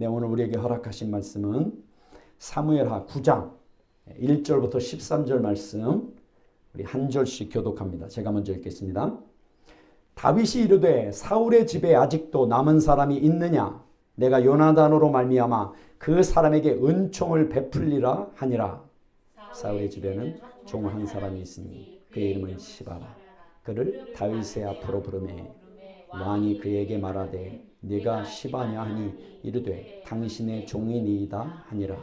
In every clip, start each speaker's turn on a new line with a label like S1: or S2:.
S1: 네, 오늘 우리에게 허락하신 말씀은 사무엘하 9장 1절부터 13절 말씀 우리 한 절씩 교독합니다. 제가 먼저 읽겠습니다. 다윗이 이르되 사울의 집에 아직도 남은 사람이 있느냐? 내가 요나단으로 말미암아 그 사람에게 은총을 베풀리라 하니라. 사울의 집에는 종 한 사람이 있으니 그의 이름은 시바라. 그를 다윗의 앞으로 부르매 왕이 그에게 말하되 네가 시바냐 하니 이르되 당신의 종이니이다 하니라.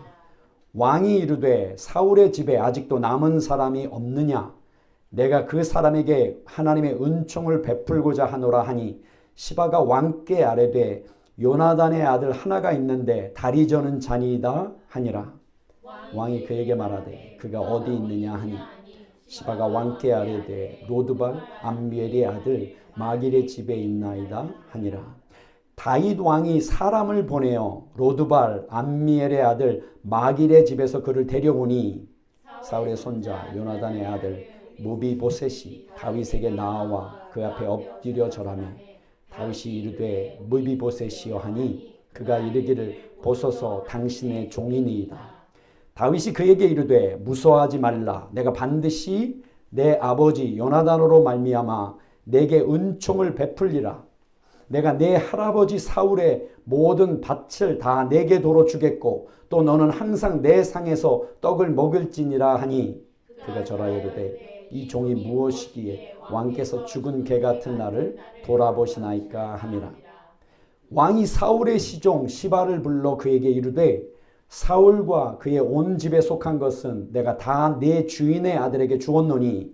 S1: 왕이 이르되 사울의 집에 아직도 남은 사람이 없느냐? 내가 그 사람에게 하나님의 은총을 베풀고자 하노라 하니 시바가 왕께 아뢰되 요나단의 아들 하나가 있는데 다리 저는 자니이다 하니라. 왕이 그에게 말하되 그가 어디 있느냐 하니 시바가 왕께 아뢰되 로드발 암미엘의 아들 마길의 집에 있나이다 하니라. 다윗 왕이 사람을 보내어 로드발 암미엘의 아들 마길의 집에서 그를 데려오니 사울의 손자 요나단의 아들 무비보셋이 다윗에게 나와 그 앞에 엎드려 절하며 다윗이 이르되 무비보셋이여 하니 그가 이르기를 보소서 당신의 종이니이다. 다윗이 그에게 이르되 무서워하지 말라. 내가 반드시 내 아버지 요나단으로 말미암아 내게 은총을 베풀리라. 내가 내 할아버지 사울의 모든 밭을 다 내게 도로 주겠고 또 너는 항상 내 상에서 떡을 먹을지니라 하니 그가 절하여 이르되 이 종이 무엇이기에 왕께서 죽은 개 같은 나를 돌아보시나이까 하니라. 왕이 사울의 시종 시바를 불러 그에게 이르되 사울과 그의 온 집에 속한 것은 내가 다 내 주인의 아들에게 주었노니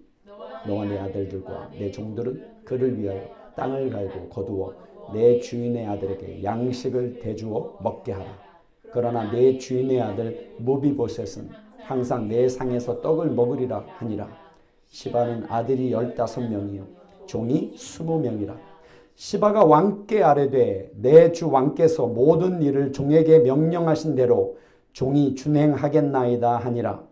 S1: 너와 내 아들들과 내 종들은 그를 위하여 땅을 갈고 거두어 내 주인의 아들에게 양식을 대주어 먹게 하라. 그러나 내 주인의 아들 무비보셋은 항상 내 상에서 떡을 먹으리라 하니라. 시바는 아들이 15명이요 종이 20명이라. 시바가 왕께 아뢰되 내 주 왕께서 모든 일을 종에게 명령하신 대로 종이 준행하겠나이다 하니라.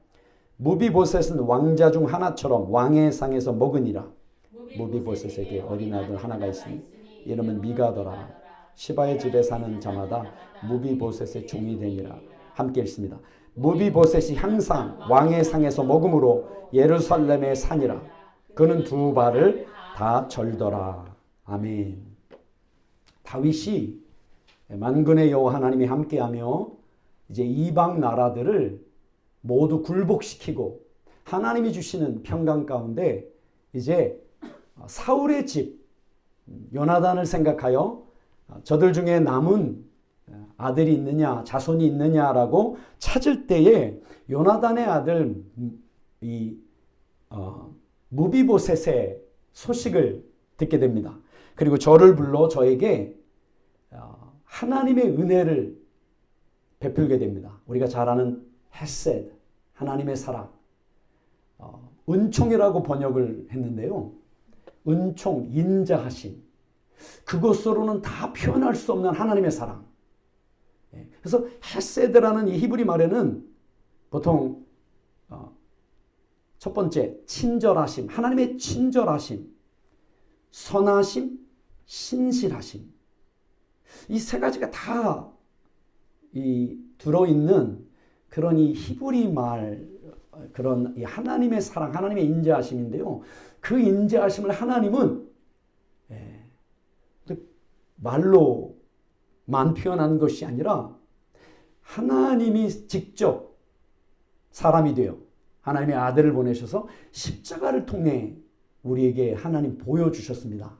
S1: 무비보셋은 왕자 중 하나처럼 왕의 상에서 먹으니라. 무비보셋에게 어린 아들 하나가 있으니 이름은 미가더라. 시바의 집에 사는 자마다 무비보셋의 종이 되니라. 함께 읽습니다. 무비보셋이 항상 왕의 상에서 먹음으로 예루살렘에 사니라. 그는 두 발을 다 절더라. 아멘. 다윗이 만군의 여호와 하나님이 함께하며 이제 이방 나라들을 모두 굴복시키고 하나님이 주시는 평강 가운데 이제 사울의 집 요나단을 생각하여 저들 중에 남은 아들이 있느냐 자손이 있느냐라고 찾을 때에 요나단의 아들 무비보셋의 소식을 듣게 됩니다. 그리고 저를 불러 저에게 하나님의 은혜를 베풀게 됩니다. 우리가 잘 아는 헤세드, 하나님의 사랑, 은총이라고 번역을 했는데요. 은총, 인자하심, 그것으로는 다 표현할 수 없는 하나님의 사랑. 그래서 헤세드라는 이 히브리 말에는 보통 첫 번째 친절하심, 하나님의 친절하심, 선하심, 신실하심, 이 세 가지가 다 들어있는 그런 이 히브리 말, 그런 이 하나님의 사랑, 하나님의 인자하심인데요. 그 인자하심을 하나님은 말로만 표현한 것이 아니라 하나님이 직접 사람이 되어 하나님의 아들을 보내셔서 십자가를 통해 우리에게 하나님 보여주셨습니다.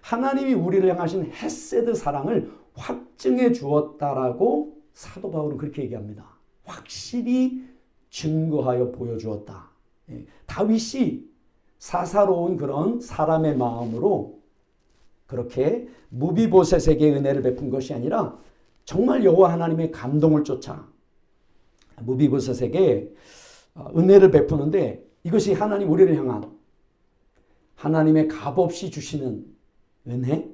S1: 하나님이 우리를 향하신 헤세드 사랑을 확증해 주었다라고 사도 바울은 그렇게 얘기합니다. 확실히 증거하여 보여주었다. 다윗이 사사로운 그런 사람의 마음으로 그렇게 무비보셋에게 은혜를 베푼 것이 아니라 정말 여호와 하나님의 감동을 쫓아 무비보셋에게 은혜를 베푸는데 이것이 하나님 우리를 향한 하나님의 값없이 주시는 은혜,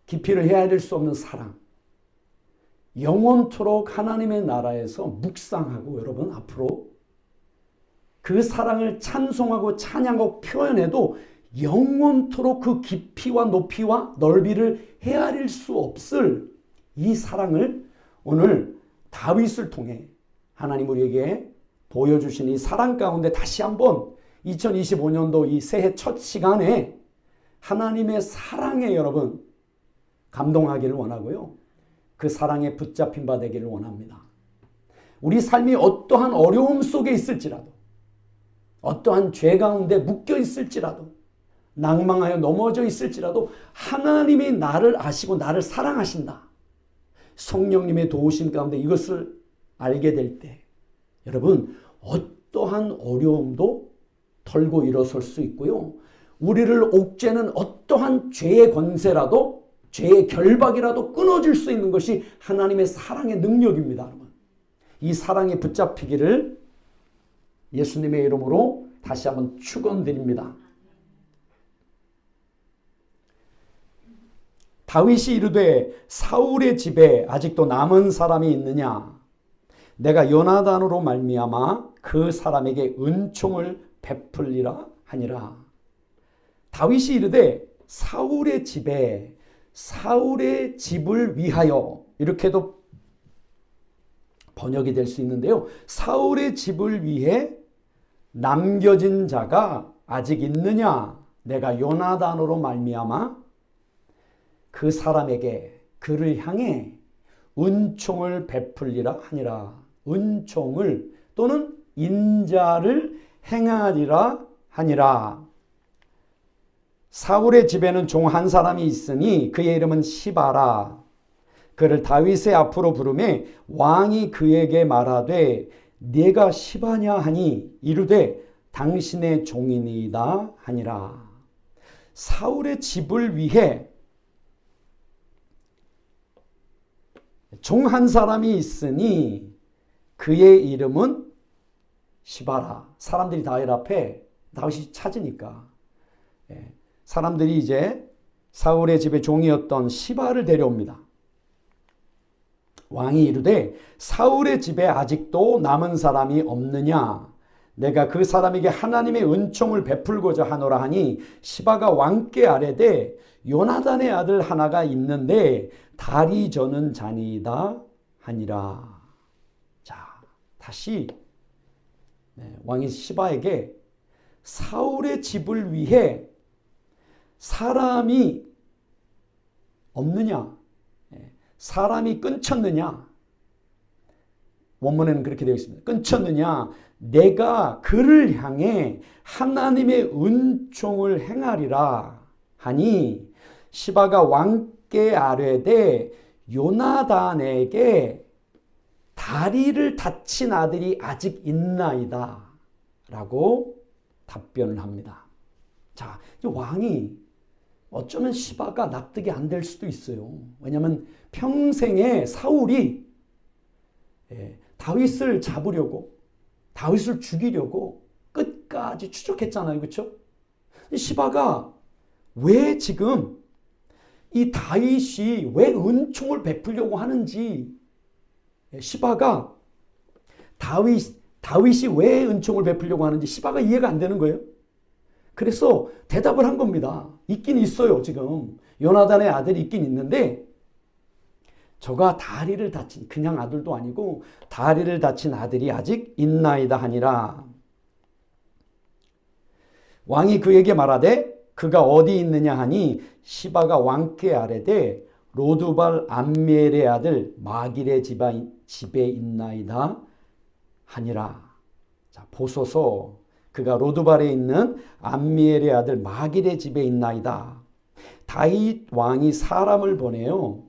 S1: 깊이를 헤아릴 수 없는 사랑, 영원토록 하나님의 나라에서 묵상하고 여러분 앞으로 그 사랑을 찬송하고 찬양하고 표현해도 영원토록 그 깊이와 높이와 넓이를 헤아릴 수 없을 이 사랑을 오늘 다윗을 통해 하나님 우리에게 보여주신 이 사랑 가운데 다시 한번 2025년도 이 새해 첫 시간에 하나님의 사랑에 여러분 감동하기를 원하고요. 그 사랑에 붙잡힌 바 되기를 원합니다. 우리 삶이 어떠한 어려움 속에 있을지라도, 어떠한 죄 가운데 묶여 있을지라도, 낭망하여 넘어져 있을지라도 하나님이 나를 아시고 나를 사랑하신다. 성령님의 도우심 가운데 이것을 알게 될 때 여러분 어떠한 어려움도 털고 일어설 수 있고요. 우리를 옥죄는 어떠한 죄의 권세라도 죄의 결박이라도 끊어질 수 있는 것이 하나님의 사랑의 능력입니다. 여러분. 이 사랑에 붙잡히기를 예수님의 이름으로 다시 한번 축원드립니다. 다윗이 이르되 사울의 집에 아직도 남은 사람이 있느냐? 내가 요나단으로 말미암아 그 사람에게 은총을 베풀리라 하니라. 다윗이 이르되 사울의 집에 사울의 집을 위하여 이렇게도 번역이 될 수 있는데요. 사울의 집을 위해 남겨진 자가 아직 있느냐? 내가 요나단으로 말미암아 그 사람에게 그를 향해 은총을 베풀리라 하니라. 은총을 또는 인자를 행하리라 하니라. 사울의 집에는 종 한 사람이 있으니 그의 이름은 시바라. 그를 다윗의 앞으로 부르매 왕이 그에게 말하되 네가 시바냐 하니 이르되 당신의 종이니이다 하니라. 사울의 집을 위해 종 한 사람이 있으니 그의 이름은 시바라. 사람들이 다윗 앞에 다윗이 찾으니까 사람들이 이제 사울의 집에 종이었던 시바를 데려옵니다. 왕이 이르되 사울의 집에 아직도 남은 사람이 없느냐? 내가 그 사람에게 하나님의 은총을 베풀고자 하노라 하니 시바가 왕께 아뢰되 요나단의 아들 하나가 있는데 다리 저는 자니이다 하니라. 자, 다시 왕이 시바에게 사울의 집을 위해 사람이 없느냐? 사람이 끊쳤느냐? 원문에는 그렇게 되어 있습니다. 끊쳤느냐? 내가 그를 향해 하나님의 은총을 행하리라 하니 시바가 왕께 아뢰되 요나단에게 다리를 다친 아들이 아직 있나이다 라고 답변을 합니다. 자, 왕이 어쩌면 시바가 납득이 안 될 수도 있어요. 왜냐하면 평생에 사울이 다윗을 잡으려고 다윗을 죽이려고 끝까지 추적했잖아요. 그렇죠? 시바가 왜 지금 이 다윗이 왜 은총을 베풀려고 하는지 시바가 다윗이 왜 은총을 베풀려고 하는지 시바가 이해가 안 되는 거예요. 그래서 대답을 한 겁니다. 있긴 있어요. 지금 요나단의 아들이 있긴 있는데 저가 다리를 다친 그냥 아들도 아니고 다리를 다친 아들이 아직 있나이다 하니라. 왕이 그에게 말하되 그가 어디 있느냐 하니 시바가 왕께 아뢰되 로두발 암미엘의 아들 마길의 집에 있나이다 하니라. 자, 보소서 그가 로두발에 있는 암미엘의 아들 마길의 집에 있나이다. 다윗 왕이 사람을 보내요.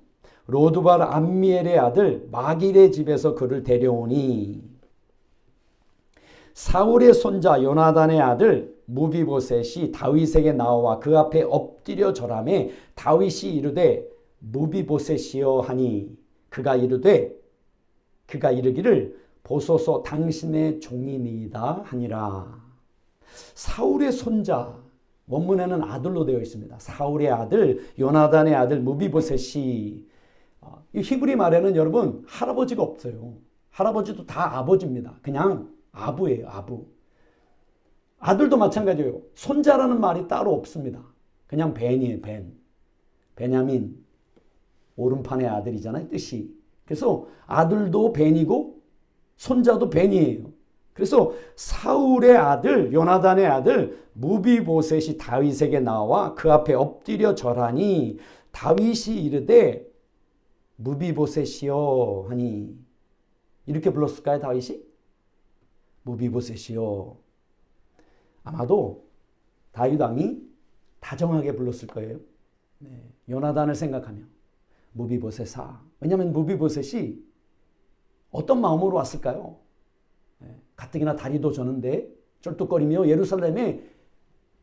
S1: 로두발 암미엘의 아들 마길의 집에서 그를 데려오니 사울의 손자 요나단의 아들 무비보셋이 다윗에게 나와 그 앞에 엎드려 절하매 다윗이 이르되 무비보셋이여 하니 그가 이르기를 보소서 당신의 종이니이다 하니라. 사울의 손자 원문에는 아들로 되어 있습니다. 사울의 아들 요나단의 아들 무비보셋이 이 히브리 말에는 여러분 할아버지가 없어요. 할아버지도 다 아버지입니다. 그냥 아부예요. 아부. 아들도 마찬가지예요. 손자라는 말이 따로 없습니다. 그냥 벤이에요. 벤. 베냐민. 오른판의 아들이잖아요, 뜻이. 그래서 아들도 벤이고 손자도 벤이에요. 그래서 사울의 아들, 요나단의 아들 무비보셋이 다윗에게 나와 그 앞에 엎드려 절하니 다윗이 이르되 무비보셋이여 하니, 이렇게 불렀을까요, 다윗이? 무비보셋이여. 아마도 다윗 왕이 다정하게 불렀을 거예요. 네, 요나단을 생각하며 무비보셋아. 왜냐하면 무비보셋이 어떤 마음으로 왔을까요? 네, 가뜩이나 다리도 저는데 쩔뚝거리며 예루살렘에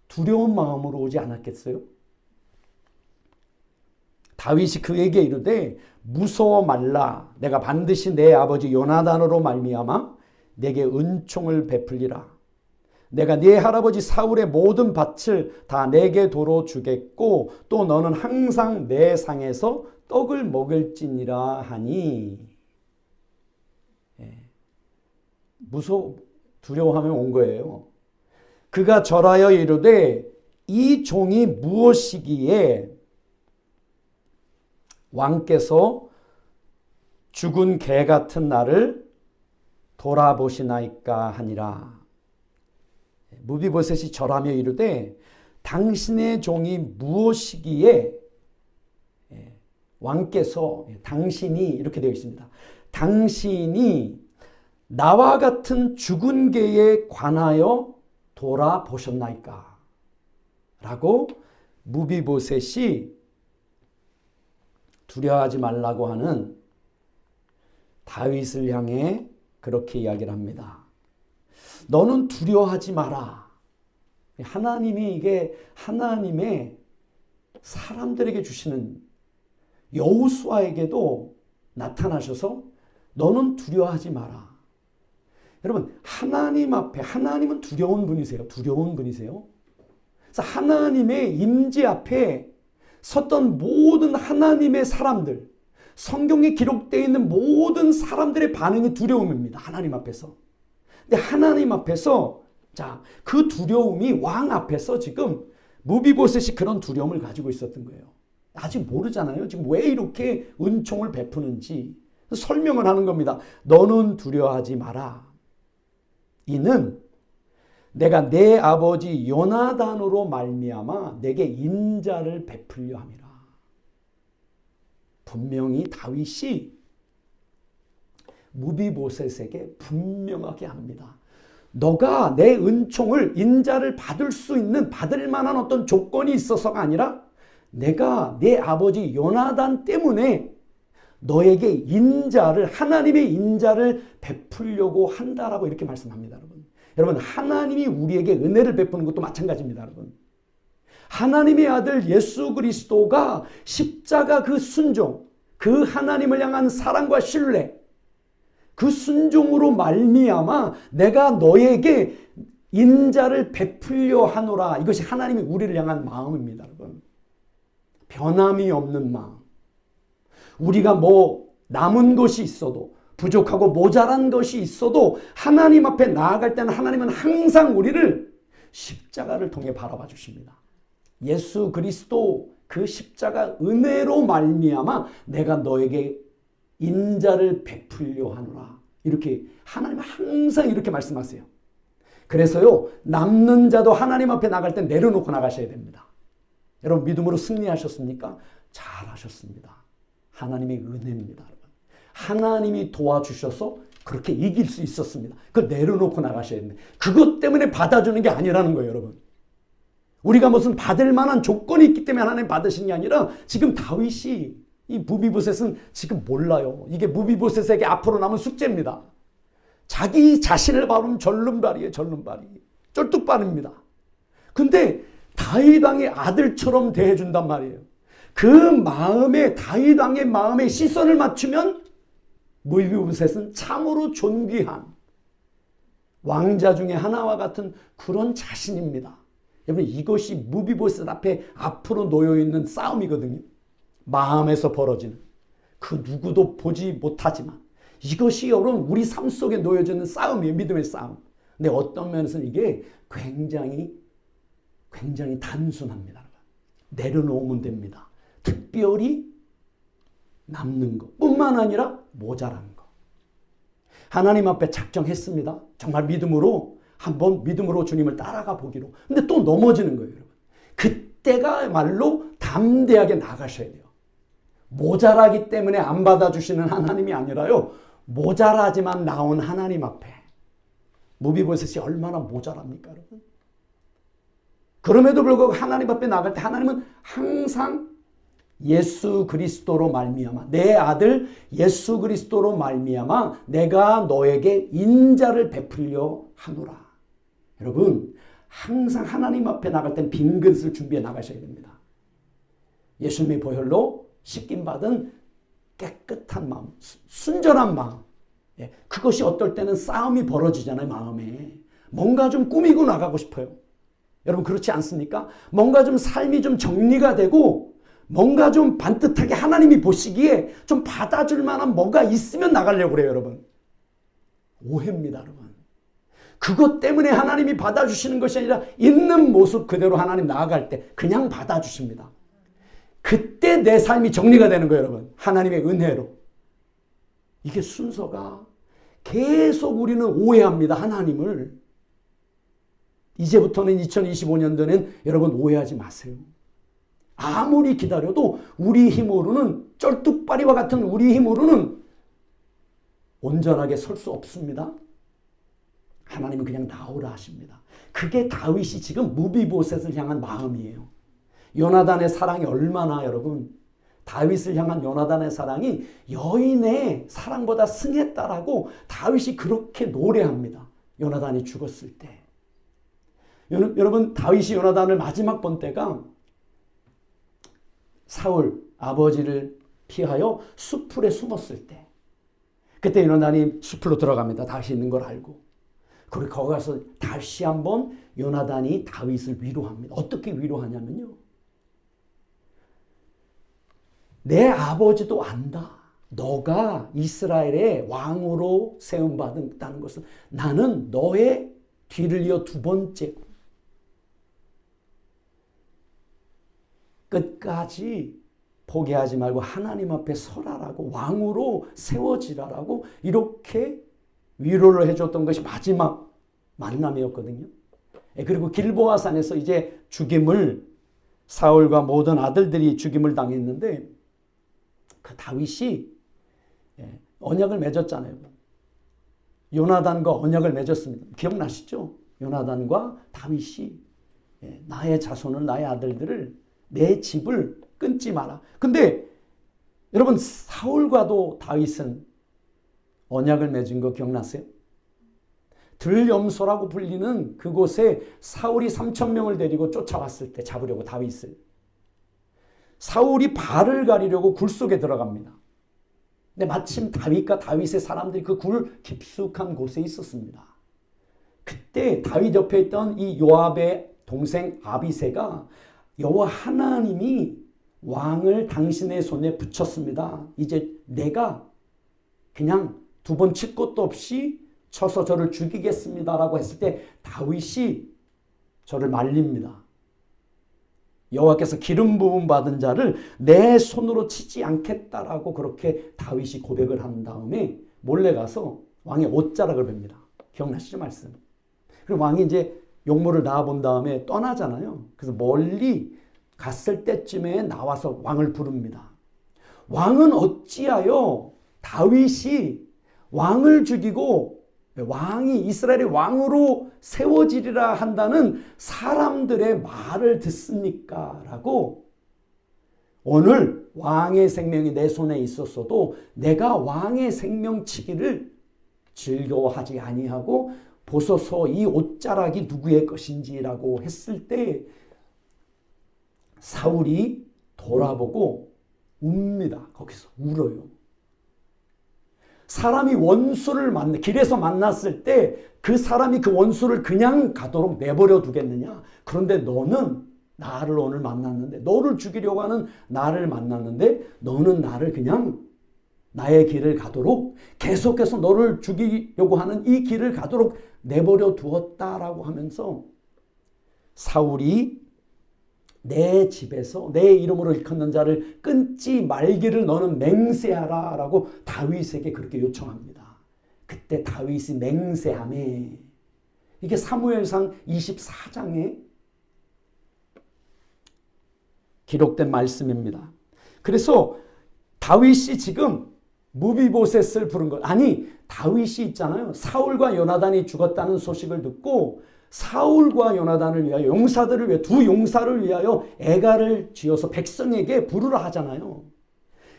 S1: 두려운 마음으로 오지 않았겠어요? 다윗이 그에게 이르되 무서워 말라. 내가 반드시 내 아버지 요나단으로 말미암아 내게 은총을 베풀리라. 내가 네 할아버지 사울의 모든 밭을 다 내게 도로 주겠고 또 너는 항상 내 상에서 떡을 먹을지니라 하니. 두려워하며 온 거예요. 그가 절하여 이르되 이 종이 무엇이기에 왕께서 죽은 개 같은 나를 돌아보시나이까 하니라. 무비보셋이 절하며 이르되 당신의 종이 무엇이기에, 왕께서, 당신이 이렇게 되어 있습니다. 당신이 나와 같은 죽은 개에 관하여 돌아보셨나이까? 라고 무비보셋이 두려워하지 말라고 하는 다윗을 향해 그렇게 이야기를 합니다. 너는 두려워하지 마라. 하나님이, 이게 하나님의 사람들에게 주시는, 여호수아에게도 나타나셔서 너는 두려워하지 마라. 여러분, 하나님 앞에, 하나님은 두려운 분이세요. 두려운 분이세요. 그래서 하나님의 임재 앞에 섰던 모든 하나님의 사람들, 성경에 기록되어 있는 모든 사람들의 반응이 두려움입니다. 하나님 앞에서. 근데 하나님 앞에서, 자, 그 두려움이 왕 앞에서 지금 무비보셋이 그런 두려움을 가지고 있었던 거예요. 아직 모르잖아요. 지금 왜 이렇게 은총을 베푸는지 설명을 하는 겁니다. 너는 두려워하지 마라. 이는 내가 내 아버지 요나단으로 말미암아 내게 인자를 베풀려 함이라. 분명히 다윗이 무비보셋에게 분명하게 합니다. 너가 내 은총을, 인자를 받을 수 있는, 받을 만한 어떤 조건이 있어서가 아니라 내가 내 아버지 요나단 때문에 너에게 인자를, 하나님의 인자를 베풀려고 한다라고 이렇게 말씀합니다. 여러분, 하나님이 우리에게 은혜를 베푸는 것도 마찬가지입니다. 여러분, 하나님의 아들 예수 그리스도가 십자가 그 순종, 그 하나님을 향한 사랑과 신뢰, 그 순종으로 말미암아 내가 너에게 인자를 베풀려 하노라. 이것이 하나님이 우리를 향한 마음입니다. 여러분, 변함이 없는 마음. 우리가 뭐 남은 것이 있어도, 부족하고 모자란 것이 있어도 하나님 앞에 나아갈 때는 하나님은 항상 우리를 십자가를 통해 바라봐 주십니다. 예수 그리스도 그 십자가 은혜로 말미암아 내가 너에게 인자를 베풀려 하노라. 이렇게 하나님은 항상 이렇게 말씀하세요. 그래서요, 남는 자도 하나님 앞에 나갈 때 내려놓고 나가셔야 됩니다. 여러분, 믿음으로 승리하셨습니까? 잘하셨습니다. 하나님의 은혜입니다. 하나님이 도와주셔서 그렇게 이길 수 있었습니다. 그걸 내려놓고 나가셔야 됩니다. 그것 때문에 받아주는 게 아니라는 거예요, 여러분. 우리가 무슨 받을 만한 조건이 있기 때문에 하나님 받으신 게 아니라 지금 다윗이, 이 무비보셋은 지금 몰라요. 이게 무비보셋에게 앞으로 남은 숙제입니다. 자기 자신을 바르면 절름발이에요. 절름발이. 쩔뚝발입니다. 근데 다윗 왕의 아들처럼 대해준단 말이에요. 그 마음에, 다윗 왕의 마음에 시선을 맞추면 무비보셋은 참으로 존귀한 왕자 중에 하나와 같은 그런 자신입니다. 여러분, 이것이 무비보셋 앞에 앞으로 놓여있는 싸움이거든요. 마음에서 벌어지는, 그 누구도 보지 못하지만 이것이 여러분 우리 삶 속에 놓여지는 싸움이에요. 믿음의 싸움. 근데 어떤 면에서는 이게 굉장히 단순합니다. 내려놓으면 됩니다. 특별히 남는 것 뿐만 아니라 모자란 것. 하나님 앞에 작정했습니다. 정말 믿음으로 한번 믿음으로 주님을 따라가 보기로. 근데 또 넘어지는 거예요, 여러분. 그때가말로 담대하게 나가셔야 돼요. 모자라기 때문에 안 받아주시는 하나님이 아니라요. 모자라지만 나온 하나님 앞에. 무비보셋이 얼마나 모자랍니까, 여러분? 그럼에도 불구하고 하나님 앞에 나갈 때 하나님은 항상 예수 그리스도로 말미암아 내 아들 예수 그리스도로 말미암아 내가 너에게 인자를 베풀려 하노라. 여러분 항상 하나님 앞에 나갈 땐 빈 그릇을 준비해 나가셔야 됩니다. 예수님의 보혈로 씻김 받은 깨끗한 마음, 순전한 마음. 그것이 어떨 때는 싸움이 벌어지잖아요. 마음에 뭔가 좀 꾸미고 나가고 싶어요. 여러분 그렇지 않습니까? 뭔가 좀 삶이 좀 정리가 되고 뭔가 좀 반듯하게 하나님이 보시기에 좀 받아줄 만한 뭔가 있으면 나가려고 그래요, 여러분. 오해입니다, 여러분. 그것 때문에 하나님이 받아주시는 것이 아니라 있는 모습 그대로 하나님 나아갈 때 그냥 받아주십니다. 그때 내 삶이 정리가 되는 거예요, 여러분. 하나님의 은혜로. 이게 순서가 계속 우리는 오해합니다, 하나님을. 이제부터는 2025년도는 여러분 오해하지 마세요. 아무리 기다려도 우리 힘으로는 쩔뚝바리와 같은 우리 힘으로는 온전하게 설 수 없습니다. 하나님은 그냥 나오라 하십니다. 그게 다윗이 지금 무비보셋을 향한 마음이에요. 요나단의 사랑이 얼마나 여러분 다윗을 향한 요나단의 사랑이 여인의 사랑보다 승했다라고 다윗이 그렇게 노래합니다. 요나단이 죽었을 때. 여러분 다윗이 요나단을 마지막 본 때가 사울 아버지를 피하여 숲풀에 숨었을 때 그때 요나단이 숲으로 들어갑니다. 다윗이 있는 걸 알고. 그리고 거기 가서 다시 한번 요나단이 다윗을 위로합니다. 어떻게 위로하냐면요. 내 아버지도 안다. 너가 이스라엘의 왕으로 세움받았다는 것을 나는 너의 뒤를 이어 두 번째고 끝까지 포기하지 말고 하나님 앞에 서라라고 왕으로 세워지라라고 이렇게 위로를 해줬던 것이 마지막 만남이었거든요. 그리고 길보아 산에서 이제 죽임을 사울과 모든 아들들이 죽임을 당했는데 그 다윗이 언약을 맺었잖아요. 요나단과 언약을 맺었습니다. 기억나시죠? 요나단과 다윗이 나의 자손을 나의 아들들을 내 집을 끊지 마라. 근데 여러분 사울과도 다윗은 언약을 맺은 거 기억나세요? 들염소라고 불리는 그곳에 사울이 3,000명을 데리고 쫓아왔을 때 잡으려고 다윗을. 사울이 발을 가리려고 굴 속에 들어갑니다. 근데 마침 다윗과 다윗의 사람들이 그 굴 깊숙한 곳에 있었습니다. 그때 다윗 옆에 있던 이 요압의 동생 아비새가 여호와 하나님이 왕을 당신의 손에 붙였습니다. 이제 내가 그냥 두 번 칠 것도 없이 쳐서 저를 죽이겠습니다라고 했을 때 다윗이 저를 말립니다. 여호와께서 기름 부음 받은 자를 내 손으로 치지 않겠다라고 그렇게 다윗이 고백을 한 다음에 몰래 가서 왕의 옷자락을 뱁니다. 기억나시죠 말씀? 그리고 왕이 이제 용모를 낳아본 다음에 떠나잖아요. 그래서 멀리 갔을 때쯤에 나와서 왕을 부릅니다. 왕은 어찌하여 다윗이 왕을 죽이고 왕이 이스라엘의 왕으로 세워지리라 한다는 사람들의 말을 듣습니까? 라고 오늘 왕의 생명이 내 손에 있었어도 내가 왕의 생명치기를 즐거워하지 아니하고 보소서 이 옷자락이 누구의 것인지라고 했을 때 사울이 돌아보고 웁니다. 거기서 울어요. 사람이 원수를 길에서 만났을 때 그 사람이 그 원수를 그냥 가도록 내버려 두겠느냐? 그런데 너는 나를 오늘 만났는데 너를 죽이려고 하는 나를 만났는데 너는 나를 그냥 나의 길을 가도록 계속해서 너를 죽이려고 하는 이 길을 가도록 내버려 두었다라고 하면서 사울이 내 집에서 내 이름으로 일컫는 자를 끊지 말기를 너는 맹세하라 라고 다윗에게 그렇게 요청합니다. 그때 다윗이 맹세하매, 이게 사무엘상 24장에 기록된 말씀입니다. 그래서 다윗이 지금 무비보셋을 부른 것, 아니 다윗이 있잖아요. 사울과 요나단이 죽었다는 소식을 듣고 사울과 요나단을 위하여, 용사들을 위하여, 두 용사를 위하여 애가를 지어서 백성에게 부르라 하잖아요.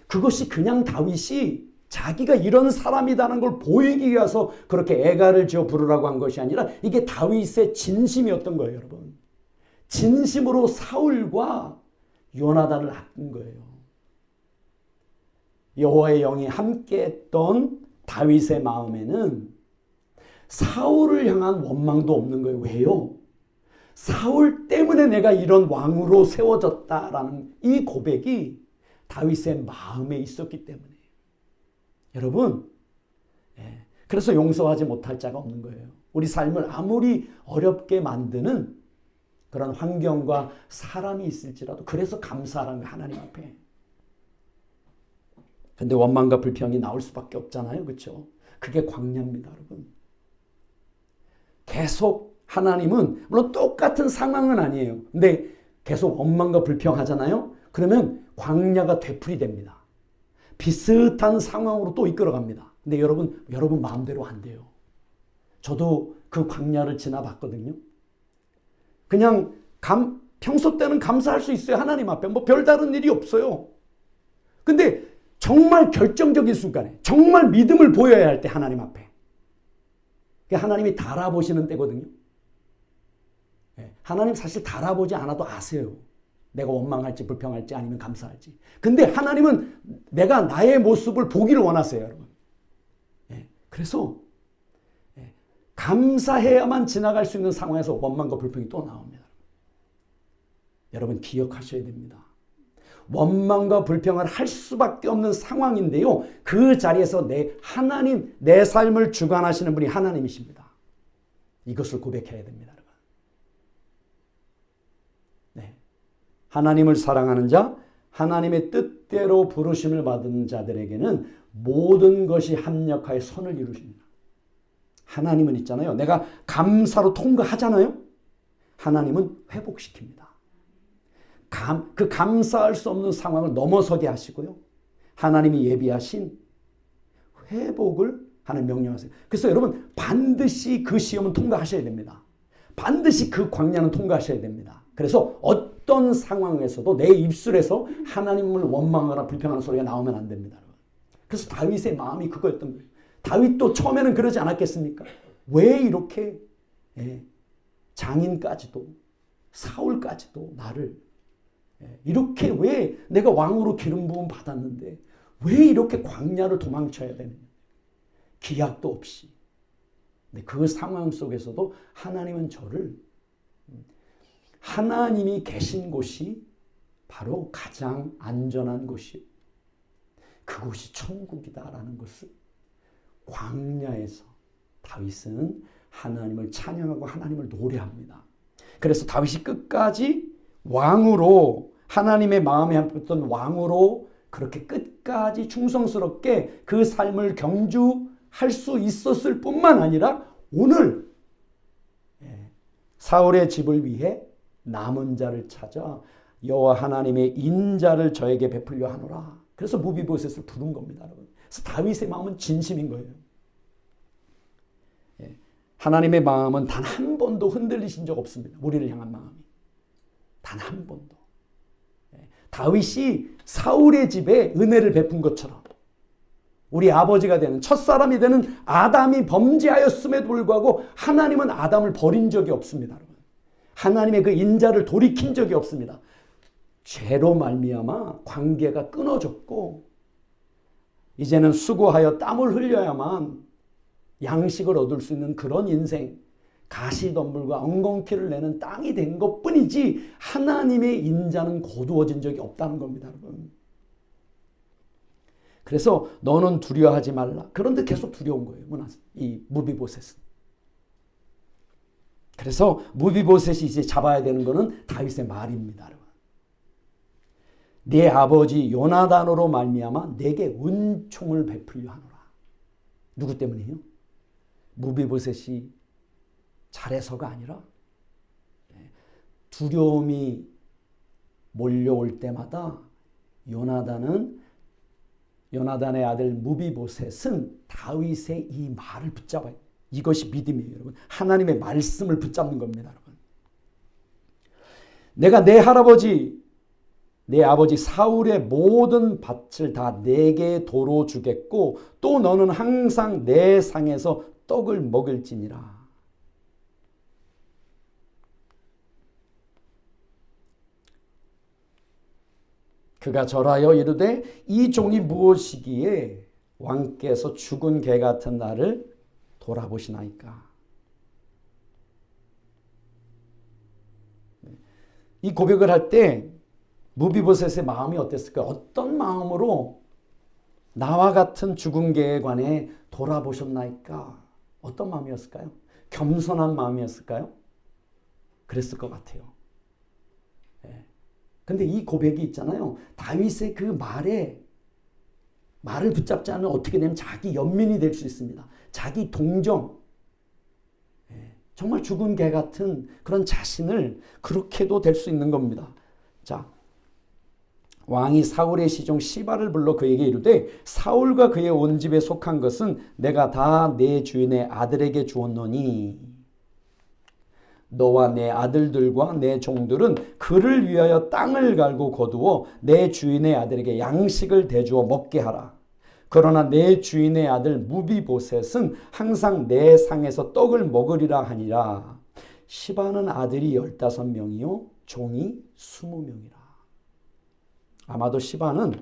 S1: 그것이 그냥 다윗이 자기가 이런 사람이라는 걸 보이기 위해서 그렇게 애가를 지어 부르라고 한 것이 아니라 이게 다윗의 진심이었던 거예요, 여러분. 진심으로 사울과 요나단을 아낀 거예요. 여호와의 영이 함께했던 다윗의 마음에는 사울을 향한 원망도 없는 거예요. 왜요? 사울 때문에 내가 이런 왕으로 세워졌다라는 이 고백이 다윗의 마음에 있었기 때문이에요. 여러분, 그래서 용서하지 못할 자가 없는 거예요. 우리 삶을 아무리 어렵게 만드는 그런 환경과 사람이 있을지라도 그래서 감사하라는 거예요, 하나님 앞에. 근데 원망과 불평이 나올 수밖에 없잖아요. 그렇죠? 그게 광야입니다, 여러분. 계속 하나님은 물론 똑같은 상황은 아니에요. 근데 계속 원망과 불평하잖아요. 그러면 광야가 되풀이 됩니다. 비슷한 상황으로 또 이끌어갑니다. 근데 여러분 마음대로 안 돼요. 저도 그 광야를 지나봤거든요. 그냥 평소 때는 감사할 수 있어요. 하나님 앞에 뭐 별다른 일이 없어요. 근데 정말 결정적인 순간에 정말 믿음을 보여야 할 때 하나님 앞에 하나님이 달아보시는 때거든요. 하나님 사실 달아보지 않아도 아세요. 내가 원망할지 불평할지 아니면 감사할지. 근데 하나님은 내가 나의 모습을 보기를 원하세요, 여러분. 그래서 감사해야만 지나갈 수 있는 상황에서 원망과 불평이 또 나옵니다. 여러분 기억하셔야 됩니다. 원망과 불평을 할 수밖에 없는 상황인데요. 그 자리에서 내 삶을 주관하시는 분이 하나님이십니다. 이것을 고백해야 됩니다. 여러분. 네. 하나님을 사랑하는 자, 하나님의 뜻대로 부르심을 받은 자들에게는 모든 것이 합력하여 선을 이루십니다. 하나님은 있잖아요. 내가 감사로 통과하잖아요. 하나님은 회복시킵니다. 그 감사할 수 없는 상황을 넘어서게 하시고요. 하나님이 예비하신 회복을 하나님 명령하세요. 그래서 여러분 반드시 그 시험은 통과하셔야 됩니다. 반드시 그 광야는 통과하셔야 됩니다. 그래서 어떤 상황에서도 내 입술에서 하나님을 원망하거나 불평하는 소리가 나오면 안 됩니다. 그래서 다윗의 마음이 그거였던 거예요. 다윗도 처음에는 그러지 않았겠습니까? 왜 이렇게 장인까지도 사울까지도 나를 이렇게 왜 내가 왕으로 기름 부음 받았는데 왜 이렇게 광야를 도망쳐야 되느냐. 기약도 없이. 근데 그 상황 속에서도 하나님은 저를 하나님이 계신 곳이 바로 가장 안전한 곳이요. 그곳이 천국이다라는 것을 광야에서 다윗은 하나님을 찬양하고 하나님을 노래합니다. 그래서 다윗이 끝까지 왕으로 하나님의 마음에 합했던 왕으로 그렇게 끝까지 충성스럽게 그 삶을 경주할 수 있었을 뿐만 아니라 오늘 사울의 집을 위해 남은 자를 찾아 여호와 하나님의 인자를 저에게 베풀려 하노라. 그래서 무비보셋을 부른 겁니다, 여러분. 그래서 다윗의 마음은 진심인 거예요. 하나님의 마음은 단 한 번도 흔들리신 적 없습니다. 우리를 향한 마음이. 단 한 번도. 다윗이 사울의 집에 은혜를 베푼 것처럼 우리 아버지가 되는 첫사람이 되는 아담이 범죄하였음에도 불구하고 하나님은 아담을 버린 적이 없습니다. 여러분. 하나님의 그 인자를 돌이킨 적이 없습니다. 죄로 말미암아 관계가 끊어졌고 이제는 수고하여 땀을 흘려야만 양식을 얻을 수 있는 그런 인생, 가시덤불과 엉겅퀴를 내는 땅이 된 것뿐이지 하나님의 인자는 거두어진 적이 없다는 겁니다, 여러분. 그래서 너는 두려워하지 말라. 그런데 계속 두려운 거예요, 이 무비보셋은. 그래서 무비보셋이 이제 잡아야 되는 것은 다윗의 말입니다, 여러분. 네 아버지 요나단으로 말미암아 내게 은총을 베풀려 하노라. 누구 때문이에요? 무비보셋이 잘해서가 아니라 두려움이 몰려올 때마다 요나단의 아들 무비보셋은 다윗의 이 말을 붙잡아요. 이것이 믿음이에요, 여러분. 하나님의 말씀을 붙잡는 겁니다, 여러분. 내가 내 아버지 사울의 모든 밭을 다 내게 도로 주겠고 또 너는 항상 내 상에서 떡을 먹을지니라. 그가 절하여 이르되 이 종이 무엇이기에 왕께서 죽은 개 같은 나를 돌아보시나이까. 이 고백을 할 때 무비보셋의 마음이 어땠을까요? 어떤 마음으로 나와 같은 죽은 개에 관해 돌아보셨나이까? 어떤 마음이었을까요? 겸손한 마음이었을까요? 그랬을 것 같아요. 근데 이 고백이 있잖아요. 다윗의 그 말을 붙잡지 않으면 어떻게 되면 자기 연민이 될 수 있습니다. 자기 동정. 정말 죽은 개 같은 그런 자신을 그렇게도 될 수 있는 겁니다. 자, 왕이 사울의 시종 시바를 불러 그에게 이르되 사울과 그의 온 집에 속한 것은 내가 다 내 주인의 아들에게 주었노니 너와 내 아들들과 내 종들은 그를 위하여 땅을 갈고 거두어 내 주인의 아들에게 양식을 대주어 먹게 하라. 그러나 내 주인의 아들 무비보셋은 항상 내 상에서 떡을 먹으리라 하니라. 시바는 아들이 15명이요 종이 20명이라. 아마도 시바는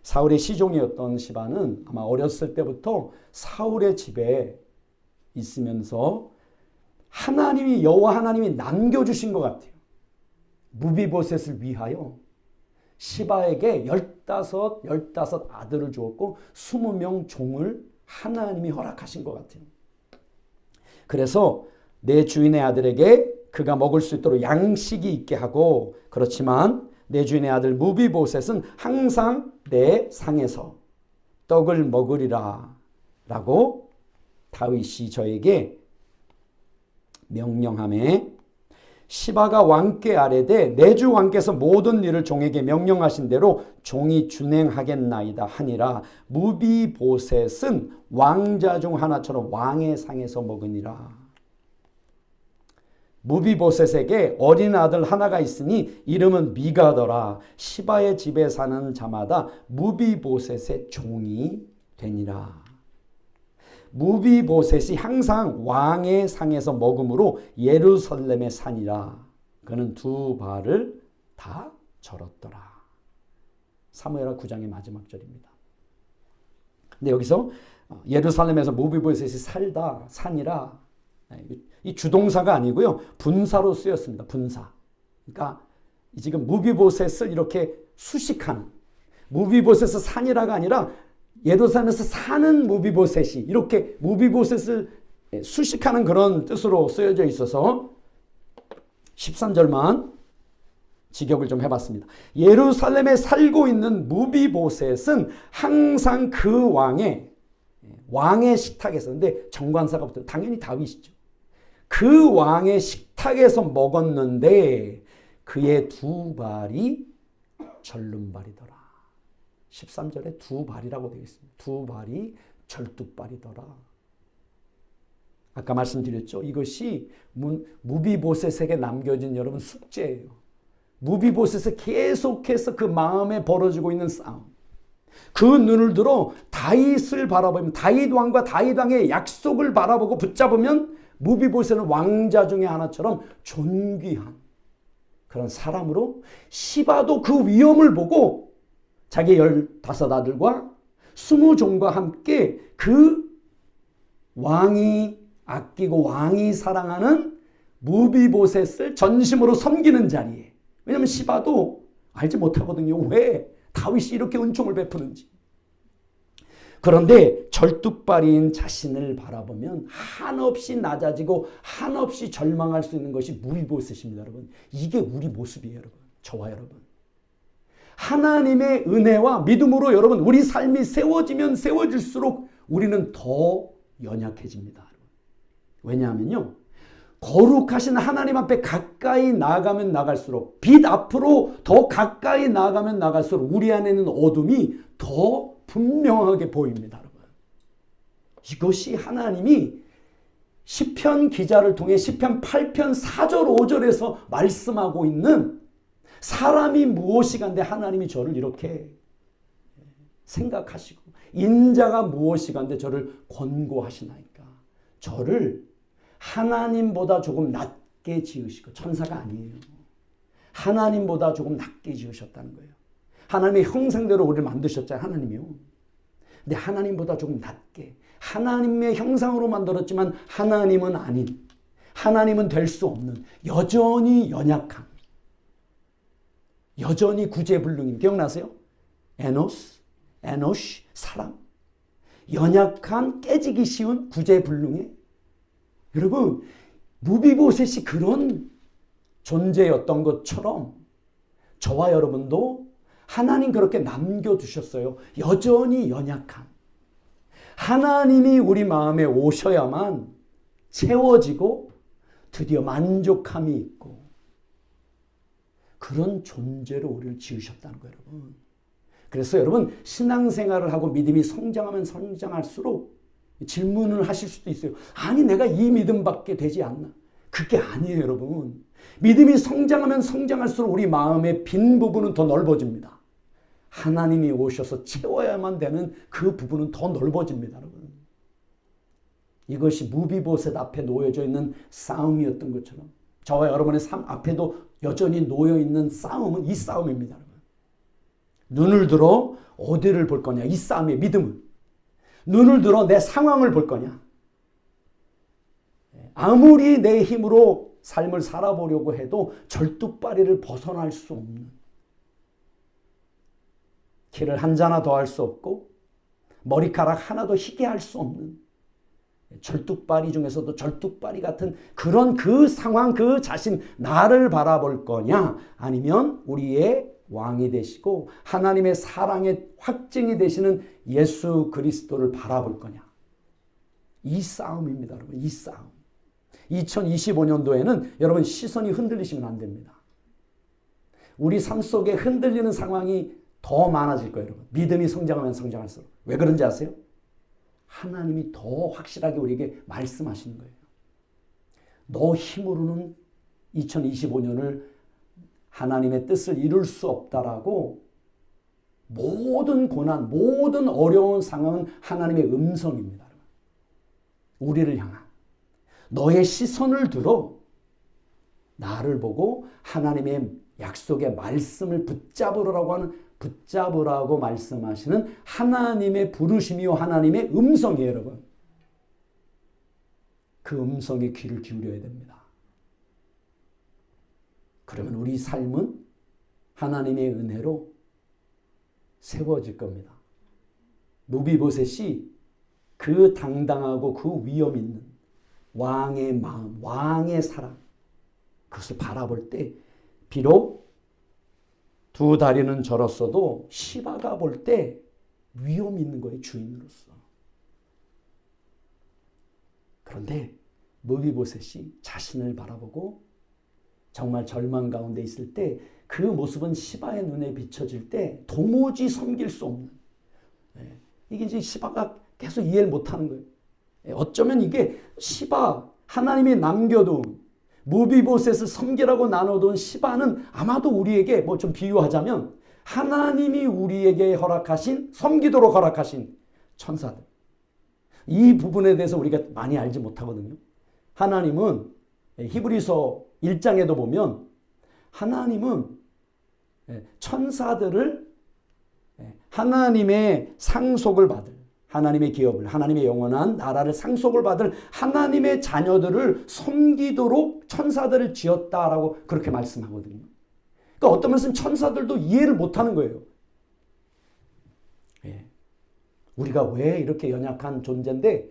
S1: 사울의 시종이었던 시바는 아마 어렸을 때부터 사울의 집에 있으면서 여호와 하나님이 남겨주신 것 같아요. 무비보셋을 위하여 시바에게 15 아들을 주었고 20명 종을 하나님이 허락하신 것 같아요. 그래서 내 주인의 아들에게 그가 먹을 수 있도록 양식이 있게 하고, 그렇지만 내 주인의 아들 무비보셋은 항상 내 상에서 떡을 먹으리라 라고 다윗이 저에게 명령하매 시바가 왕께 아뢰되 내 주 왕께서 모든 일을 종에게 명령하신 대로 종이 준행하겠나이다 하니라. 무비보셋은 왕자 중 하나처럼 왕의 상에서 먹으니라. 무비보셋에게 어린 아들 하나가 있으니 이름은 미가더라. 시바의 집에 사는 자마다 무비보셋의 종이 되니라. 무비보셋이 항상 왕의 상에서 먹음으로 예루살렘에 사니라. 그는 2발을 다 절었더라. 사무엘하 9장의 마지막 절입니다. 근데 여기서 예루살렘에서 무비보셋이 사니라. 이 주동사가 아니고요. 분사로 쓰였습니다. 분사. 그러니까 지금 무비보셋을 이렇게 수식하는, 무비보셋을 산이라가 아니라 예루살렘에서 사는 무비보셋이 이렇게 무비보셋을 수식하는 그런 뜻으로 쓰여져 있어서 13절만 직역을 좀 해봤습니다. 예루살렘에 살고 있는 무비보셋은 항상 그 왕의 식탁에서, 근데 정관사가 붙어요. 당연히 다윗이죠. 그 왕의 식탁에서 먹었는데 그의 2발이 절름발이더라. 13절에 2발이라고 되어 있습니다. 2발이 절뚝발이더라. 아까 말씀드렸죠. 이것이 무비보셋에게 남겨진 여러분 숙제예요. 무비보셋에 계속해서 그 마음에 벌어지고 있는 싸움. 그 눈을 들어 다윗을 바라보면, 다윗 왕과 다윗 왕의 약속을 바라보고 붙잡으면 무비보셋은 왕자 중에 하나처럼 존귀한 그런 사람으로, 시바도 그 위험을 보고 자기 15 아들과 20 종과 함께 그 왕이 아끼고 왕이 사랑하는 무비보셋을 전심으로 섬기는 자리에, 왜냐하면 시바도 알지 못하거든요. 왜 다윗이 이렇게 은총을 베푸는지. 그런데 절뚝발인 자신을 바라보면 한없이 낮아지고 한없이 절망할 수 있는 것이 무비보셋입니다. 여러분, 이게 우리 모습이에요. 여러분, 저와 여러분. 하나님의 은혜와 믿음으로 여러분 우리 삶이 세워지면 세워질수록 우리는 더 연약해집니다. 왜냐하면요. 거룩하신 하나님 앞에 가까이 나아가면 나갈수록 빛 앞으로 더 가까이 나아가면 나갈수록 우리 안에는 어둠이 더 분명하게 보입니다. 여러분. 이것이 하나님이 시편 기자를 통해 시편 8편 4절 5절에서 말씀하고 있는 사람이 무엇이간데 하나님이 저를 이렇게 생각하시고 인자가 무엇이간데 저를 권고하시나이까. 저를 하나님보다 조금 낮게 지으시고 천사가 아니에요. 하나님보다 조금 낮게 지으셨다는 거예요. 하나님의 형상대로 우리를 만드셨잖아요. 하나님이요. 근데 하나님보다 조금 낮게 하나님의 형상으로 만들었지만 하나님은 아닌 하나님은 될 수 없는 여전히 연약한 여전히 구제불능인 기억나세요? 에노시 사람 연약한 깨지기 쉬운 구제불능의 여러분 무비보셋이 그런 존재였던 것처럼 저와 여러분도 하나님 그렇게 남겨두셨어요. 여전히 연약한 하나님이 우리 마음에 오셔야만 채워지고 드디어 만족함이 있고 그런 존재로 우리를 지으셨다는 거예요. 여러분. 그래서 여러분 신앙생활을 하고 믿음이 성장하면 성장할수록 질문을 하실 수도 있어요. 아니 내가 이 믿음밖에 되지 않나? 그게 아니에요. 여러분. 믿음이 성장하면 성장할수록 우리 마음의 빈 부분은 더 넓어집니다. 하나님이 오셔서 채워야만 되는 그 부분은 더 넓어집니다. 여러분. 이것이 무비보셋 앞에 놓여져 있는 싸움이었던 것처럼 저와 여러분의 삶 앞에도 여전히 놓여있는 싸움은 이 싸움입니다. 여러분. 눈을 들어 어디를 볼 거냐? 이 싸움의 믿음은. 눈을 들어 내 상황을 볼 거냐? 아무리 내 힘으로 삶을 살아보려고 해도 절뚝발이를 벗어날 수 없는 키를 한 자나 더 할 수 없고 머리카락 하나 더 희게 할 수 없는 절뚝발이 중에서도 절뚝발이 같은 그런 그 상황 그 자신 나를 바라볼 거냐 아니면 우리의 왕이 되시고 하나님의 사랑의 확증이 되시는 예수 그리스도를 바라볼 거냐. 이 싸움입니다. 여러분. 이 싸움. 2025년도에는 여러분 시선이 흔들리시면 안 됩니다. 우리 삶 속에 흔들리는 상황이 더 많아질 거예요. 여러분. 믿음이 성장하면 성장할수록. 왜 그런지 아세요? 하나님이 더 확실하게 우리에게 말씀하시는 거예요. 너 힘으로는 2025년을 하나님의 뜻을 이룰 수 없다라고 모든 고난, 모든 어려운 상황은 하나님의 음성입니다. 우리를 향한 너의 시선을 들어 나를 보고 하나님의 약속의 말씀을 붙잡으라고 말씀하시는 하나님의 부르심이요 하나님의 음성이에요, 여러분. 그 음성에 귀를 기울여야 됩니다. 그러면 우리 삶은 하나님의 은혜로 세워질 겁니다. 무비보셋이 그 당당하고 그 위험 있는 왕의 마음, 왕의 사랑 그것을 바라볼 때 비록 두 다리는 절었어도 시바가 볼 때 위험 있는 거예요. 주인으로서. 그런데 무비보셋이 자신을 바라보고 정말 절망 가운데 있을 때 그 모습은 시바의 눈에 비춰질 때 도무지 섬길 수 없는 이게 이제 시바가 계속 이해를 못하는 거예요. 어쩌면 이게 시바 하나님이 남겨둔 무비보셋을 섬기라고 나눠둔 시바는 아마도 우리에게 뭐 좀 비유하자면 하나님이 우리에게 허락하신 섬기도록 허락하신 천사들 이 부분에 대해서 우리가 많이 알지 못하거든요. 하나님은 히브리서 1장에도 보면 하나님은 천사들을 하나님의 상속을 받을 하나님의 기업을 하나님의 영원한 나라를 상속을 받을 하나님의 자녀들을 섬기도록 천사들을 지었다라고 그렇게 말씀하거든요. 그러니까 어떤 면에서는 천사들도 이해를 못하는 거예요. 우리가 왜 이렇게 연약한 존재인데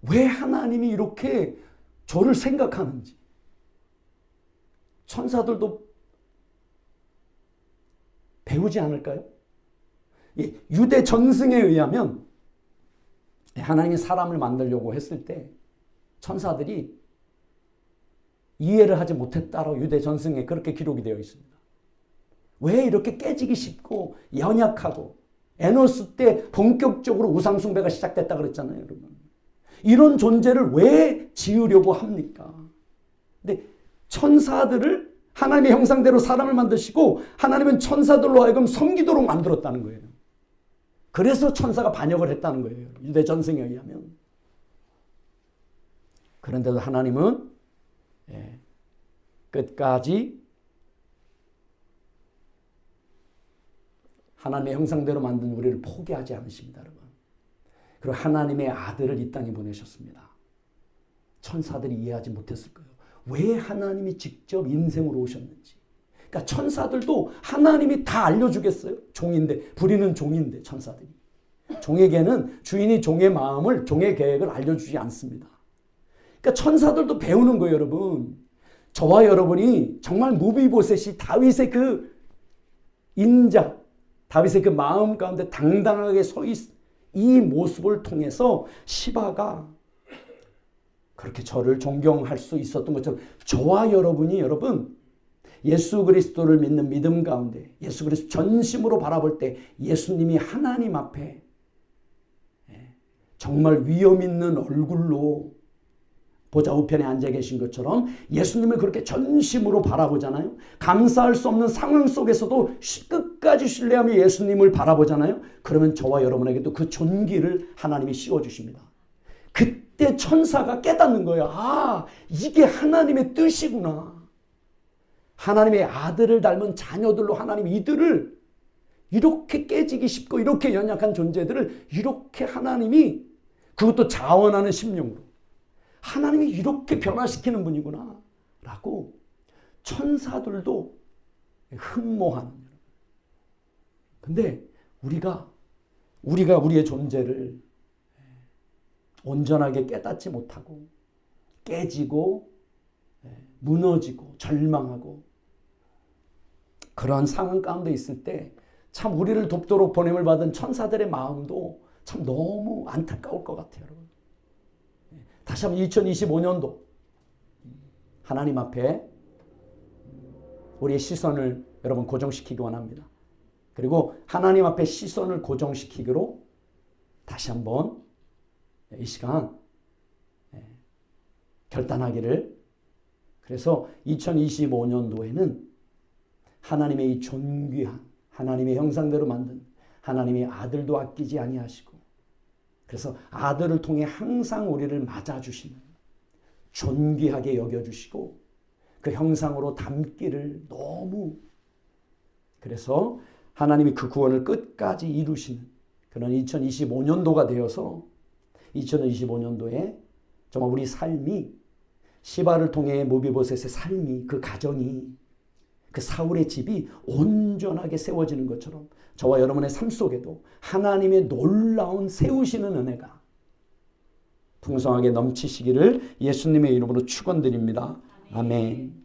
S1: 왜 하나님이 이렇게 저를 생각하는지 배우지 않을까요? 유대 전승에 의하면 하나님이 사람을 만들려고 했을 때 천사들이 이해를 하지 못했다라고 유대 전승에 그렇게 기록이 되어 있습니다. 왜 이렇게 깨지기 쉽고 연약하고 에노스 때 본격적으로 우상숭배가 시작됐다 그랬잖아요, 여러분. 이런 존재를 왜 지으려고 합니까? 근데 천사들을 하나님의 형상대로 사람을 만드시고 하나님은 천사들로 하여금 섬기도록 만들었다는 거예요. 그래서 천사가 반역을 했다는 거예요. 유대 전승에 의하면. 그런데도 하나님은 끝까지 하나님의 형상대로 만든 우리를 포기하지 않으십니다, 여러분. 그리고 하나님의 아들을 이 땅에 보내셨습니다. 천사들이 이해하지 못했을 거예요. 왜 하나님이 직접 인생으로 오셨는지. 그러니까 천사들도 하나님이 다 알려주겠어요? 종인데, 부리는 종인데 천사들이. 종에게는 주인이 종의 마음을, 종의 계획을 알려주지 않습니다. 그러니까 천사들도 배우는 거예요, 여러분. 저와 여러분이 정말 무비보셋이 다윗의 그 인자, 다윗의 그 마음 가운데 당당하게 서 있, 이 모습을 통해서 시바가 그렇게 저를 존경할 수 있었던 것처럼 저와 여러분이 여러분 예수 그리스도를 믿는 믿음 가운데 예수 그리스도 전심으로 바라볼 때 예수님이 하나님 앞에 정말 위험 있는 얼굴로 보좌 우편에 앉아 계신 것처럼 예수님을 그렇게 전심으로 바라보잖아요. 감사할 수 없는 상황 속에서도 끝까지 신뢰하며 예수님을 바라보잖아요. 그러면 저와 여러분에게도 그 존귀를 하나님이 씌워주십니다. 그때 천사가 깨닫는 거예요. 아, 이게 하나님의 뜻이구나. 하나님의 아들을 닮은 자녀들로 하나님이 이들을 이렇게 깨지기 쉽고 이렇게 연약한 존재들을 이렇게 하나님이 그것도 자원하는 심령으로 하나님이 이렇게 변화시키는 분이구나 라고 천사들도 흠모하는. 근데 우리가 우리의 존재를 온전하게 깨닫지 못하고 깨지고 무너지고 절망하고 그런 상황 가운데 있을 때 참 우리를 돕도록 보냄을 받은 천사들의 마음도 참 너무 안타까울 것 같아요, 여러분. 다시 한번 2025년도 하나님 앞에 우리의 시선을 여러분 고정시키기 원합니다. 그리고 하나님 앞에 시선을 고정시키기로 다시 한번 이 시간 결단하기를. 그래서 2025년도에는 하나님의 이 존귀한 하나님의 형상대로 만든 하나님의 아들도 아끼지 아니하시고 그래서 아들을 통해 항상 우리를 맞아주시는 존귀하게 여겨주시고 그 형상으로 담기를 너무 그래서 하나님이 그 구원을 끝까지 이루시는 그런 2025년도가 되어서 2025년도에 정말 우리 삶이 시바를 통해 모비보셋의 삶이 그 가정이 그 사울의 집이 온전하게 세워지는 것처럼 저와 여러분의 삶 속에도 하나님의 놀라운 세우시는 은혜가 풍성하게 넘치시기를 예수님의 이름으로 축원드립니다. 아멘.